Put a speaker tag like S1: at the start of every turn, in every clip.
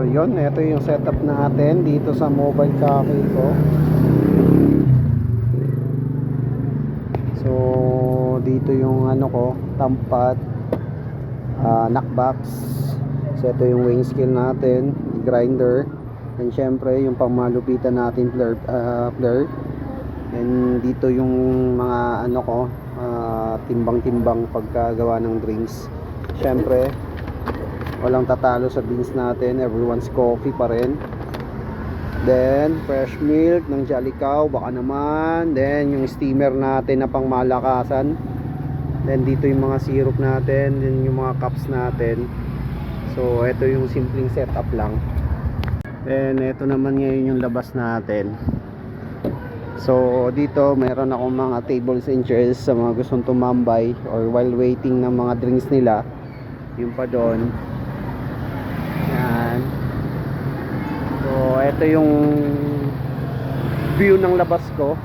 S1: Yon, ito yung setup natin dito sa mobile cafe ko. So dito yung ano ko, tampat, knockbox. So ito yung weighing scale natin, grinder, and syempre yung pangmalupitan natin flare. And dito yung mga ano ko, timbang-timbang pagkagawa ng drinks. Syempre walang tatalo sa beans natin, everyone's coffee pa rin. Then fresh milk ng Jallicow baka naman. Then yung steamer natin na pangmalakasan. Then dito yung mga syrup natin, then yung mga cups natin. So ito yung simpleng setup lang. Then ito naman ngayon yung labas natin. So dito mayroon akong mga tables and chairs sa mga gustong tumambay or while waiting ng mga drinks nila. Yung pa doon. Yan. So ito yung view ng labas ko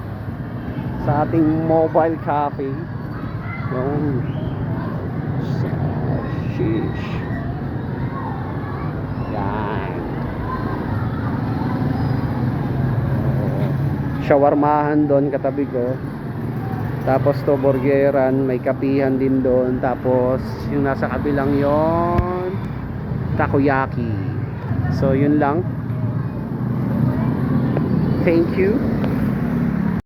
S1: sa ating mobile cafe. Yung sheesh. Yan. Shawarmahan doon katabi ko. Tapos to burgeran, may kapihan din doon. Tapos yung nasa kabilang yon takoyaki. So yun lang. Thank you.